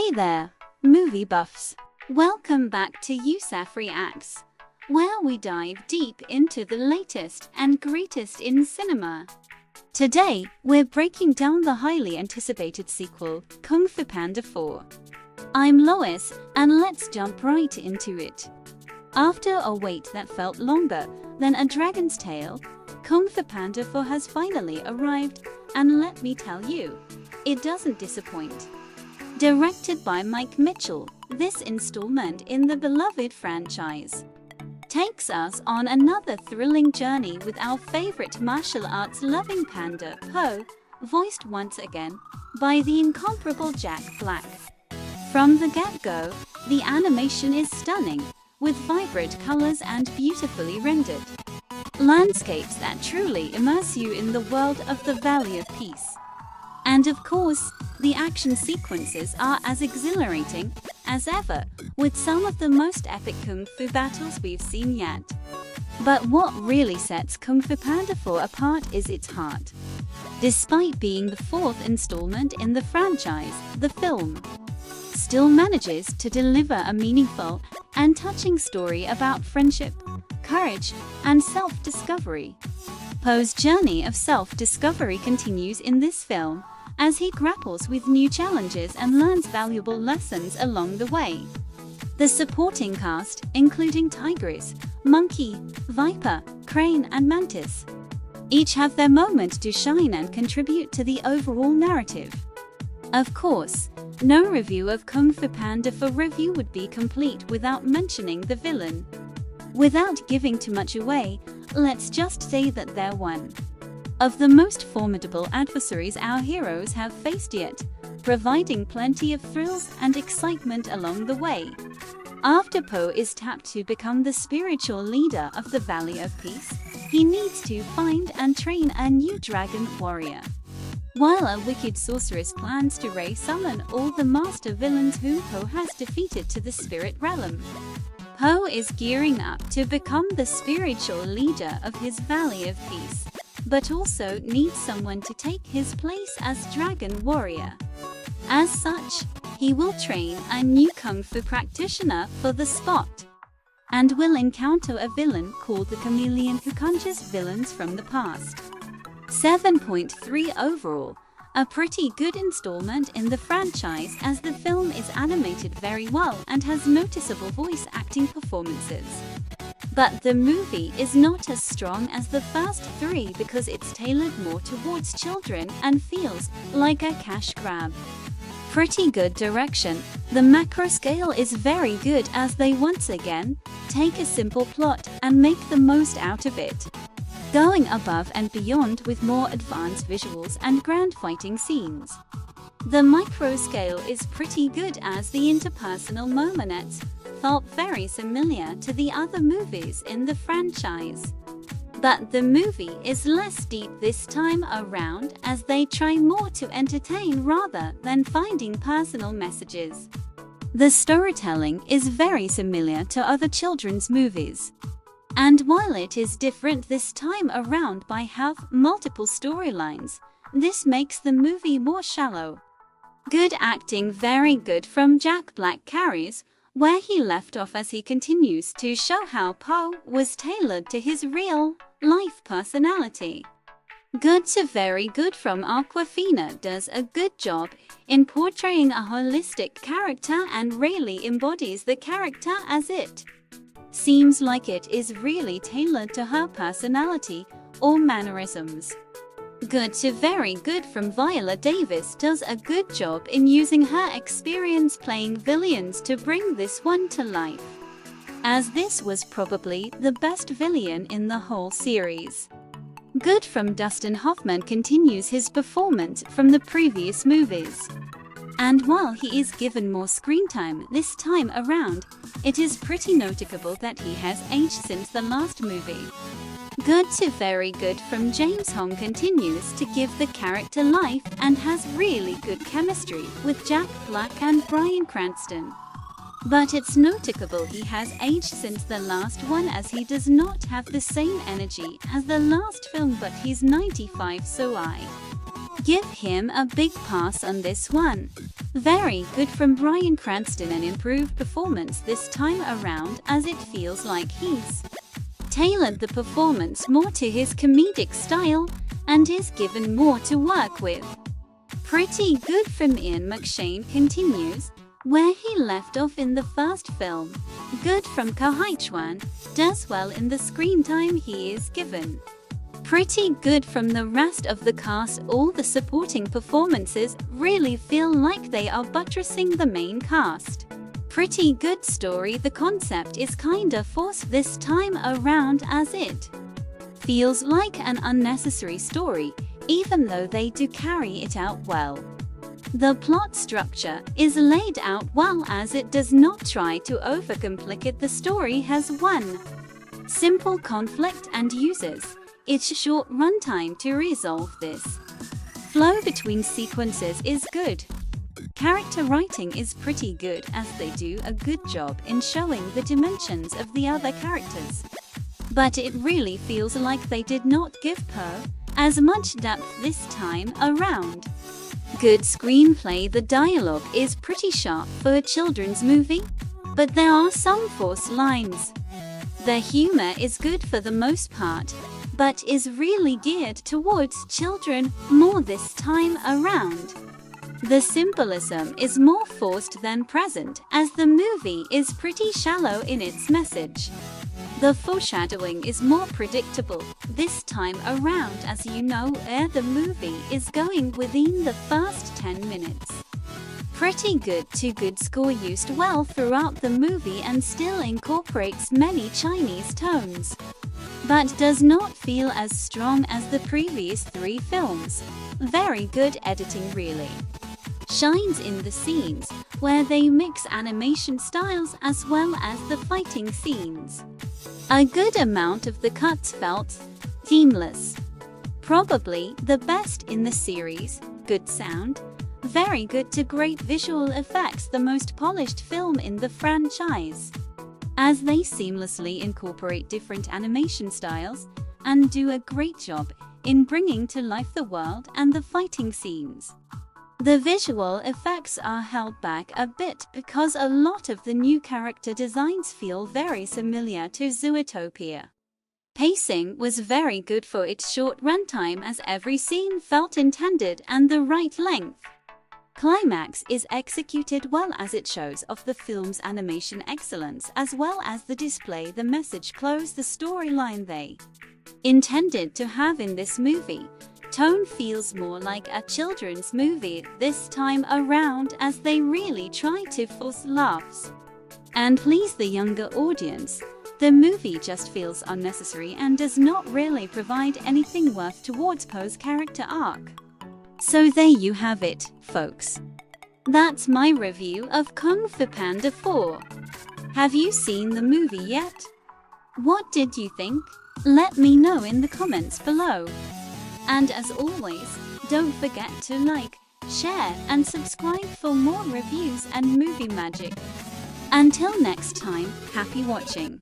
Hey there, movie buffs. Welcome back to Yousaf Reacts, where we dive deep into the latest and greatest in cinema. Today, we're breaking down the highly anticipated sequel, Kung Fu Panda 4. I'm Lois, and let's jump right into it. After a wait that felt longer than a dragon's tail, Kung Fu Panda 4 has finally arrived, and let me tell you, it doesn't disappoint. Directed by Mike Mitchell, this installment in the beloved franchise takes us on another thrilling journey with our favorite martial arts-loving panda, Po, voiced once again by the incomparable Jack Black. From the get-go, the animation is stunning, with vibrant colors and beautifully rendered landscapes that truly immerse you in the world of the Valley of Peace. And of course, the action sequences are as exhilarating as ever, with some of the most epic Kung Fu battles we've seen yet. But what really sets Kung Fu Panda 4 apart is its heart. Despite being the fourth installment in the franchise, the film still manages to deliver a meaningful and touching story about friendship, courage, and self-discovery. Po's journey of self-discovery continues in this film, as he grapples with new challenges and learns valuable lessons along the way. The supporting cast, including Tigress, Monkey, Viper, Crane, and Mantis, each have their moment to shine and contribute to the overall narrative. Of course, no review of Kung Fu Panda 4 review would be complete without mentioning the villain. Without giving too much away, let's just say that they're one of the most formidable adversaries our heroes have faced yet, providing plenty of thrills and excitement along the way. After Po is tapped to become the spiritual leader of the Valley of Peace, he needs to find and train a new dragon warrior, while a wicked sorceress plans to summon all the master villains whom Po has defeated to the spirit realm. Po is gearing up to become the spiritual leader of his Valley of Peace, but also needs someone to take his place as Dragon Warrior. As such, he will train a new Kung Fu practitioner for the spot, and will encounter a villain called the Chameleon who conjures villains from the past. 7.3 overall. A pretty good installment in the franchise, as the film is animated very well and has noticeable voice acting performances. But the movie is not as strong as the first three because it's tailored more towards children and feels like a cash grab. Pretty good direction. The macro scale is very good, as they once again take a simple plot and make the most out of it, going above and beyond with more advanced visuals and grand fighting scenes. The micro scale is pretty good, as the interpersonal moments felt very similar to the other movies in the franchise. But the movie is less deep this time around, as they try more to entertain rather than finding personal messages. The storytelling is very similar to other children's movies, and while it is different this time around by have multiple storylines, this makes the movie more shallow. Good acting, very good from Jack Black, carries where he left off, as he continues to show how Po was tailored to his real-life personality. Good to very good from Awkwafina, does a good job in portraying a holistic character and really embodies the character as it seems like it is really tailored to her personality or mannerisms. Good to very good from Viola, does a good job in using her experience playing villains to bring this one to life, as this was probably the best villain in the whole series. Good from Dustin. Hoffman continues his performance from the previous movies, and while he is given more screen time this time around, it is pretty noticeable that he has aged since the last movie. Good to very good from James Hong continues to give the character life and has really good chemistry with Jack Black and Bryan Cranston. But it's noticeable he has aged since the last one, as he does not have the same energy as the last film, but he's 95, so I give him a big pass on this one. Very good from Bryan Cranston, an improved performance this time around, as it feels like he's tailored the performance more to his comedic style and is given more to work with. Pretty good from McShane continues where he left off in the first film. Good from Quan, does well in the screen time he is given. Pretty good from the rest of the cast. All the supporting performances really feel like they are buttressing the main cast. Pretty good story. The concept is kinda forced this time around, as it feels like an unnecessary story, even though they do carry it out well. The plot structure is laid out well, as it does not try to overcomplicate. The story has one simple conflict and uses its short runtime to resolve this. Flow between sequences is good. Character writing is pretty good, as they do a good job in showing the dimensions of the other characters. But it really feels like they did not give her as much depth this time around. Good screenplay. The dialogue is pretty sharp for a children's movie, but there are some forced lines. The humor is good for the most part, but is really geared towards children more this time around. The symbolism is more forced than present, as the movie is pretty shallow in its message. The foreshadowing is more predictable this time around, as you know where the movie is going within the first 10 minutes. Pretty good to good score, used well throughout the movie and still incorporates many Chinese tones, but does not feel as strong as the previous 3 films. Very good editing, really shines in the scenes where they mix animation styles as well as the fighting scenes. A good amount of the cuts felt seamless. Probably the best in the series. Good sound. Very good to great visual effects, the most polished film in the franchise, as they seamlessly incorporate different animation styles and do a great job in bringing to life the world and the fighting scenes. The visual effects are held back a bit because a lot of the new character designs feel very similar to Zootopia. Pacing was very good for its short runtime, as every scene felt intended and the right length. Climax is executed well, as it shows off the film's animation excellence as well as the display the message close the storyline they intended to have in this movie. Tone feels more like a children's movie this time around, as they really try to force laughs and please the younger audience. The movie just feels unnecessary and does not really provide anything worth towards Poe's character arc. So there you have it, folks. That's my review of Kung Fu Panda 4. Have you seen the movie yet? What did you think? Let me know in the comments below. And as always, don't forget to like, share, and subscribe for more reviews and movie magic. Until next time, happy watching.